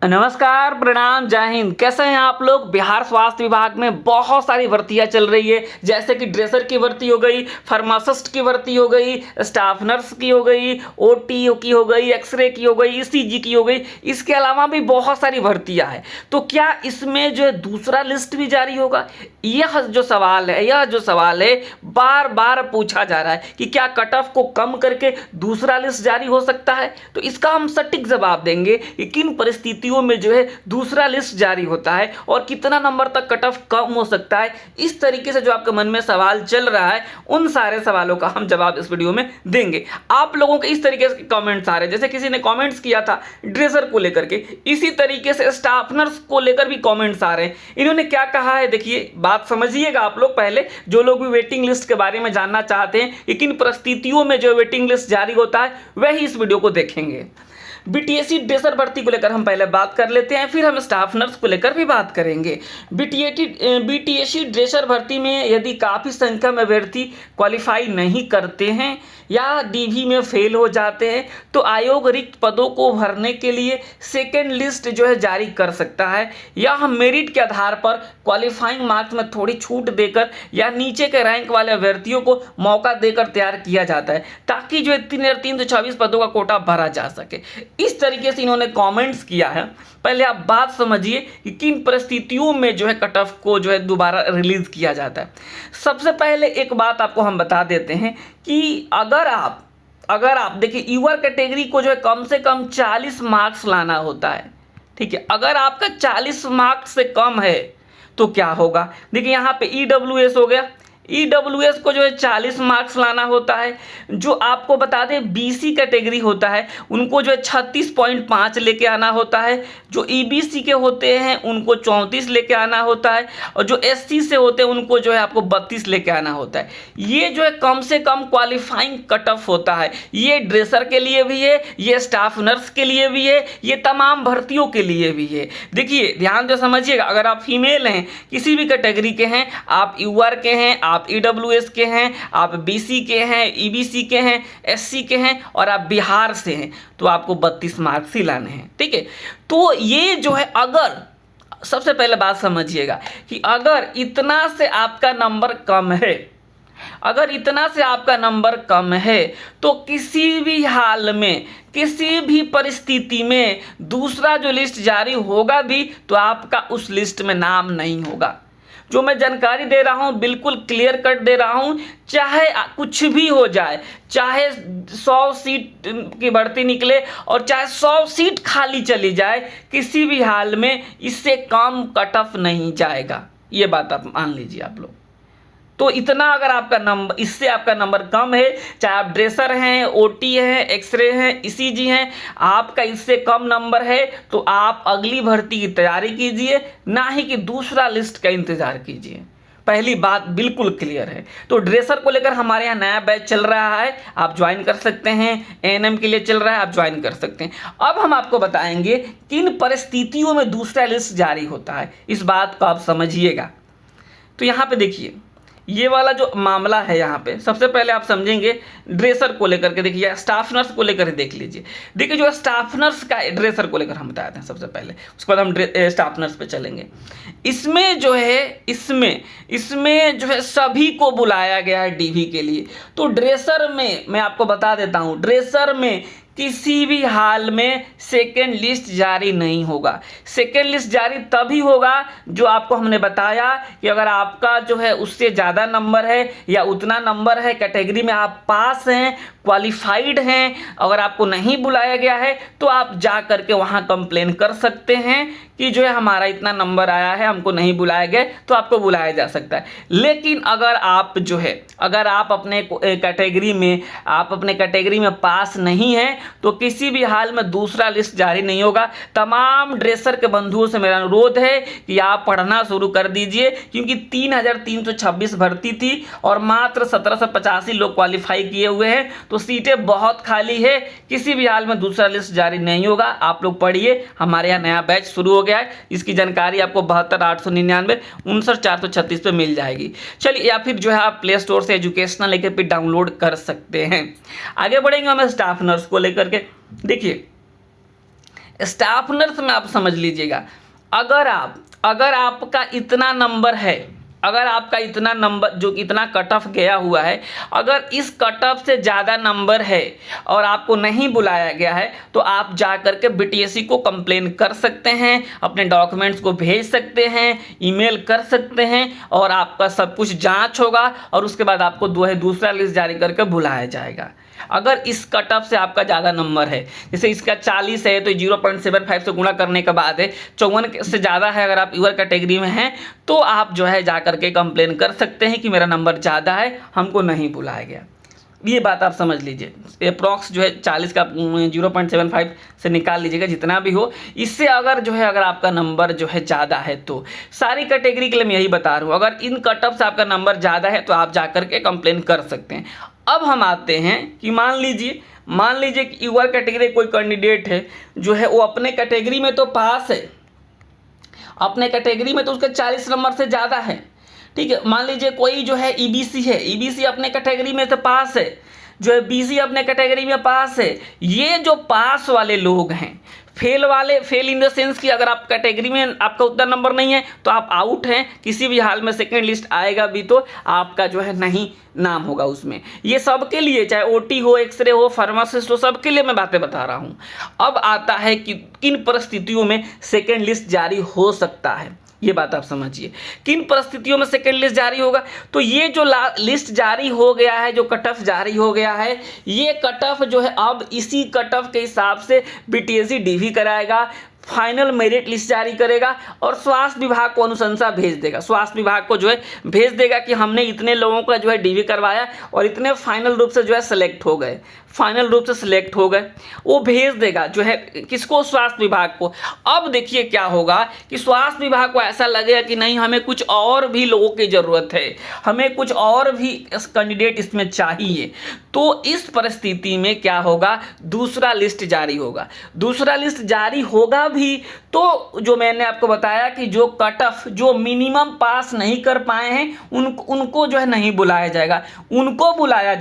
नमस्कार, प्रणाम, जय हिंद। कैसे हैं आप लोग। बिहार स्वास्थ्य विभाग में बहुत सारी भर्तियां चल रही है, जैसे कि ड्रेसर की भर्ती हो गई, फार्मासिस्ट की भर्ती हो गई, स्टाफ नर्स की हो गई, ओटी की हो गई, एक्सरे की हो गई, ईसीजी की हो गई। इसके अलावा भी बहुत सारी भर्तियां हैं। तो क्या इसमें जो है दूसरा लिस्ट भी जारी होगा? यह जो सवाल है बार बार पूछा जा रहा है कि क्या कट ऑफ को कम करके दूसरा लिस्ट जारी हो सकता है। तो इसका हम सटीक जवाब देंगे कि किन परिस्थितियों में जो है दूसरा लिस्ट जारी होता है और कितना नंबर तक कट ऑफ कम हो सकता है। इस तरीके से जो आपके मन में सवाल चल रहा है, उन सारे सवालों का हम जवाब इस वीडियो में देंगे। आप लोगों के इस तरीके से कमेंट्स आ रहे हैं, जैसे किसी ने कमेंट्स किया था ड्रेसर को लेकर के, इसी तरीके से स्टाफ नर्स को लेकर भी कमेंट्स आ रहे हैं। इन्होंने क्या कहा है देखिए, बात समझिएगा आप लोग। पहले जो लोग भी वेटिंग लिस्ट के बारे में जानना चाहते हैं कि किन परिस्थितियों में जो वेटिंग लिस्ट जारी होता है, वही इस वीडियो को देखेंगे। बीटीएसी ड्रेसर भर्ती को लेकर हम पहले बात कर लेते हैं, फिर हम स्टाफ नर्स को लेकर भी बात करेंगे। बीटीएसी ड्रेसर भर्ती में यदि काफ़ी संख्या में अभ्यर्थी क्वालिफाई नहीं करते हैं या डीवी में फेल हो जाते हैं, तो आयोग रिक्त पदों को भरने के लिए सेकेंड लिस्ट जो है जारी कर सकता है, या हम मेरिट के आधार पर क्वालिफाइंग मार्क्स में थोड़ी छूट देकर या नीचे के रैंक वाले अभ्यर्थियों को मौका देकर तैयार किया जाता है, ताकि जो 3,326 पदों का कोटा भरा जा सके। इस तरीके से इन्होंने कमेंट्स किया है। पहले आप बात समझिए कि किन परिस्थितियों में जो है कट ऑफ को जो है दोबारा रिलीज किया जाता है। सबसे पहले एक बात आपको हम बता देते हैं कि अगर आप देखिए, यूआर कैटेगरी को जो है कम से कम 40 मार्क्स लाना होता है, ठीक है। अगर आपका 40 मार्क्स से कम है तो क्या होगा, देखिए यहाँ पे ईडब्ल्यूएस हो गया। ईडब्ल्यूएस को जो है 40 मार्क्स लाना होता है। जो आपको बता दें बीसी कैटेगरी होता है, उनको जो है 36.5 लेके आना होता है। जो ईबीसी के होते हैं उनको 34 लेके आना होता है, और जो एससी से होते हैं उनको जो है आपको 32 लेके आना होता है। ये जो है कम से कम क्वालिफाइंग कट ऑफ होता है। ये ड्रेसर के लिए भी है, ये स्टाफ नर्स के लिए भी है, ये तमाम भर्तियों के लिए भी है। देखिए ध्यान से समझिएगा, अगर आप फीमेल हैं, किसी भी कैटेगरी के हैं, आप यूआर के हैं, आप ईडब्ल्यूएस के हैं, आप बीसी के हैं, ईबीसी के हैं, एससी के हैं और आप बिहार से हैं, तो आपको 32 मार्क्स ही लाने हैं, ठीक है। तो ये जो है, अगर सबसे पहले बात समझिएगा कि अगर इतना से आपका नंबर कम है, तो किसी भी हाल में, किसी भी परिस्थिति में दूसरा जो लिस्ट जारी होगा भी तो आपका उस लिस्ट में नाम नहीं होगा। जो मैं जानकारी दे रहा हूँ बिल्कुल क्लियर कट दे रहा हूँ, चाहे कुछ भी हो जाए, चाहे 100 सीट की भर्ती निकले और चाहे 100 सीट खाली चली जाए, किसी भी हाल में इससे कम कट ऑफ नहीं जाएगा। ये बात आप मान लीजिए आप लोग। तो इतना अगर आपका नंबर, इससे आपका नंबर कम है, चाहे आप ड्रेसर हैं, ओटी हैं, एक्सरे हैं, ईसीजी हैं, आपका इससे कम नंबर है, तो आप अगली भर्ती की तैयारी कीजिए, ना ही कि दूसरा लिस्ट का इंतज़ार कीजिए। पहली बात बिल्कुल क्लियर है। तो ड्रेसर को लेकर हमारे यहाँ नया बैच चल रहा है, आप ज्वाइन कर सकते हैं। एएनएम के लिए चल रहा है, आप ज्वाइन कर सकते हैं। अब हम आपको बताएंगे किन परिस्थितियों में दूसरा लिस्ट जारी होता है, इस बात को आप समझिएगा। तो यहाँ पे देखिए, ये वाला जो मामला है, यहाँ पे सबसे पहले आप समझेंगे ड्रेसर को लेकर के। देखिए स्टाफ नर्स को लेकर देख लीजिए। देखिए जो स्टाफ नर्स का, ड्रेसर को लेकर हम बताते हैं सबसे पहले, उसके बाद हम स्टाफ नर्स पे चलेंगे। इसमें जो है, इसमें जो है सभी को बुलाया गया है डीवी के लिए। तो ड्रेसर में मैं आपको बता देता हूँ, ड्रेसर में किसी भी हाल में सेकेंड लिस्ट जारी नहीं होगा। सेकेंड लिस्ट जारी तभी होगा जो आपको हमने बताया कि अगर आपका जो है उससे ज़्यादा नंबर है या उतना नंबर है, कैटेगरी में आप पास हैं, क्वालिफाइड हैं, अगर आपको नहीं बुलाया गया है तो आप जा करके वहाँ कंप्लेन कर सकते हैं कि जो है हमारा इतना नंबर आया है, हमको नहीं बुलाया गया, तो आपको बुलाया जा सकता है। लेकिन अगर आप जो है, अगर आप अपने कैटेगरी में पास नहीं हैं, तो किसी भी हाल में दूसरा लिस्ट जारी नहीं होगा। तमाम ड्रेसर के बंधुओं से मेरा अनुरोध है कि आप पढ़ना शुरू कर दीजिए, क्योंकि 3,326 भर्ती थी और मात्र 1785 लोग क्वालिफाई किए हुए हैं, तो सीटें बहुत खाली है। किसी भी हाल में दूसरा लिस्ट जारी नहीं होगा। आप लोग पढ़िए, हमारे यहाँ नया बैच शुरू हो गया है, इसकी जानकारी आपको 72,899 59,436 पे मिल जाएगी। चलिए, या फिर जो है आप प्ले स्टोर से एजुकेशनल एके पे डाउनलोड कर सकते हैं। आगे बढ़ेंगे हम स्टाफ नर्स को लेकर के। देखिए स्टाफ नर्स में आप समझ लीजिएगा, अगर आपका इतना नंबर है, अगर आपका इतना नंबर जो इतना कट ऑफ गया हुआ है, अगर इस कट ऑफ से ज़्यादा नंबर है और आपको नहीं बुलाया गया है, तो आप जा कर के बीटीएससी को कंप्लेन कर सकते हैं, अपने डॉक्यूमेंट्स को भेज सकते हैं, ईमेल कर सकते हैं और आपका सब कुछ जांच होगा और उसके बाद आपको दूसरा लिस्ट जारी करके बुलाया जाएगा। अगर इस कट ऑफ से आपका ज़्यादा नंबर है, जैसे इसका 40 है तो 0.75 से गुणा करने के बाद है 54 से ज़्यादा है, अगर आप यूआर कैटेगरी में हैं तो आप जो है जा करके कंप्लेन कर सकते हैं कि मेरा नंबर ज़्यादा है, हमको नहीं बुलाया गया। ये बात आप समझ लीजिए। अप्रॉक्स जो है 40 का 0.75 से निकाल लीजिएगा, जितना भी हो। इससे अगर आपका नंबर जो है ज़्यादा है, तो सारी कैटेगरी के लिए मैं यही बता रहा हूँ, अगर इन कट ऑफ से आपका नंबर ज़्यादा है तो आप जा करके कंप्लेन कर सकते हैं। अब हम आते हैं कि मान लीजिए कि यूआर कैटेगरी कोई कैंडिडेट है जो है वो अपने कैटेगरी में तो पास है, अपने कैटेगरी में तो उसका 40 नंबर से ज़्यादा है, ठीक है। मान लीजिए कोई जो है ईबीसी है, ईबीसी अपने कैटेगरी में तो पास है, जो है बीसी अपने कैटेगरी में पास है। ये जो पास वाले लोग हैं, फेल इन द सेंस कि अगर आप कैटेगरी में आपका उतना नंबर नहीं है तो आप आउट हैं, किसी भी हाल में सेकंड लिस्ट आएगा भी तो आपका जो है नहीं नाम होगा उसमें। ये सबके लिए, चाहे ओटी हो, एक्सरे हो, फार्मासिस्ट हो, सबके लिए मैं बातें बता रहा हूँ। अब आता है कि किन परिस्थितियों में सेकंड लिस्ट जारी हो सकता है, ये बात आप समझिए। किन परिस्थितियों में सेकंड लिस्ट जारी होगा, तो ये जो लिस्ट जारी हो गया है, जो कट ऑफ जारी हो गया है, ये कट ऑफ जो है अब इसी कट ऑफ के हिसाब से बीटीएससी डीवी कराएगा, फाइनल मेरिट लिस्ट जारी करेगा और स्वास्थ्य विभाग को अनुशंसा भेज देगा। स्वास्थ्य विभाग को जो है भेज देगा कि हमने इतने लोगों का जो है डीवी करवाया और इतने फाइनल रूप से जो है सेलेक्ट हो गए, वो भेज देगा जो है किसको, स्वास्थ्य विभाग को। अब देखिए क्या होगा कि स्वास्थ्य विभाग को ऐसा लगेगा कि नहीं, हमें कुछ और भी लोगों की ज़रूरत है, हमें कुछ और भी कैंडिडेट इसमें चाहिए। तो इस परिस्थिति में क्या होगा, दूसरा लिस्ट जारी होगा। दूसरा लिस्ट जारी होगा भी तो जो मैंने आपको बताया कि जो कट ऑफ, जो मिनिमम पास नहीं कर पाए हैं उनको जो है नहीं बुलाया जाएगा, उनको बुलाया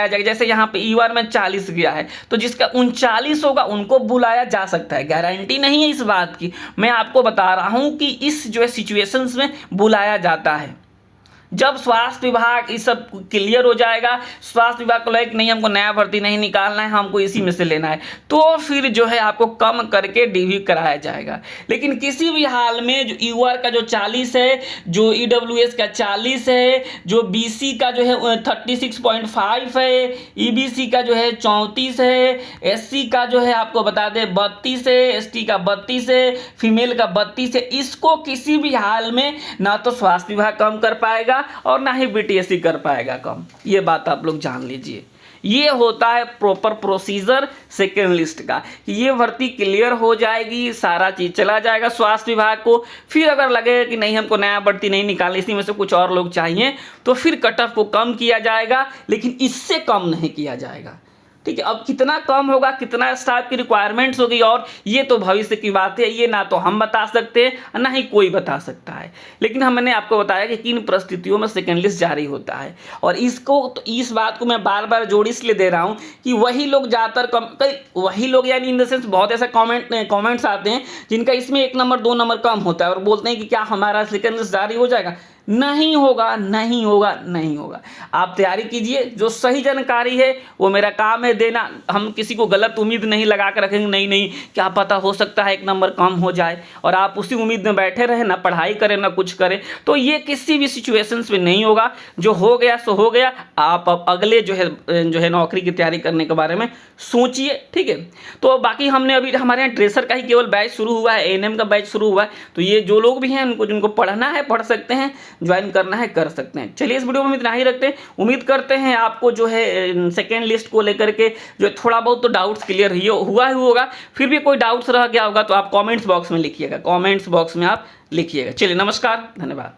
जाएगा। जैसे यहाँ पे ईआर में 40 गया है तो जिसका 39 होगा उनको बुलाया जा सकता है। गारंटी नहीं है इस बात की, मैं आपको बता रहा हूँ कि इस जो है सिचुएशंस में बुलाया जाता है। जब स्वास्थ्य विभाग इस सब क्लियर हो जाएगा, स्वास्थ्य विभाग को लगे कि नहीं हमको नया भर्ती नहीं निकालना है, हमको इसी में से लेना है, तो फिर जो है आपको कम करके डीवी कराया जाएगा। लेकिन किसी भी हाल में जो यूआर का जो 40 है, जो ईडब्ल्यूएस का 40 है, जो बीसी का जो है 36.5 है, ईबीसी का जो है 34 है, एससी का जो है आपको बता दें 32 है, एसटी का 32 है, फीमेल का 32 है। इसको किसी भी हाल में ना तो स्वास्थ्य विभाग कम कर पाएगा और ना ही बीटीएससी कर पाएगा कम, ये बात आप लोग जान लीजिए। ये होता है प्रॉपर प्रोसीजर सेकेंड लिस्ट का। ये भर्ती क्लियर हो जाएगी, सारा चीज चला जाएगा स्वास्थ्य विभाग को। फिर अगर लगेगा कि नहीं हमको नया भर्ती नहीं निकालना, इसी में से कुछ और लोग चाहिए, तो फिर कट ऑफ को कम किया जाएगा, लेकिन इससे कम नहीं किया जाएगा, ठीक है। अब कितना कम होगा, कितना स्टाफ की रिक्वायरमेंट्स होगी, और ये तो भविष्य की बात है, ये ना तो हम बता सकते हैं ना ही कोई बता सकता है। लेकिन हमने आपको बताया कि किन परिस्थितियों में सेकेंड लिस्ट जारी होता है। और इसको तो इस बात को मैं बार बार जोड़ इसलिए दे रहा हूँ कि वही लोग ज़्यादातर वही लोग, यानी इन द सेंस बहुत ऐसा कॉमेंट्स आते हैं जिनका इसमें 1 नंबर 2 नंबर कम होता है और बोलते हैं कि क्या हमारा सेकेंड लिस्ट जारी हो जाएगा। नहीं होगा। आप तैयारी कीजिए, जो सही जानकारी है वो मेरा काम है देना। हम किसी को गलत उम्मीद नहीं लगा कर रखेंगे, नहीं क्या पता हो सकता है 1 नंबर कम हो जाए और आप उसी उम्मीद में बैठे रहे, ना पढ़ाई करें ना कुछ करें, तो ये किसी भी सिचुएशंस में नहीं होगा। जो हो गया सो हो गया। आप अब अगले जो है नौकरी की तैयारी करने के बारे में सोचिए, ठीक है। तो बाकी हमने अभी हमारे यहाँ ड्रेसर का ही केवल बैच शुरू हुआ है, एएनएम का बैच शुरू हुआ है, तो ये जो लोग भी हैं उनको जिनको पढ़ना है पढ़ सकते हैं, ज्वाइन करना है कर सकते हैं। चलिए इस वीडियो में इतना ही रखते हैं। उम्मीद करते हैं आपको जो है सेकेंड लिस्ट को लेकर के जो थोड़ा बहुत तो डाउट्स क्लियर हुआ ही होगा। फिर भी कोई डाउट्स रह गया होगा तो आप कमेंट्स बॉक्स में लिखिएगा, चलिए नमस्कार, धन्यवाद।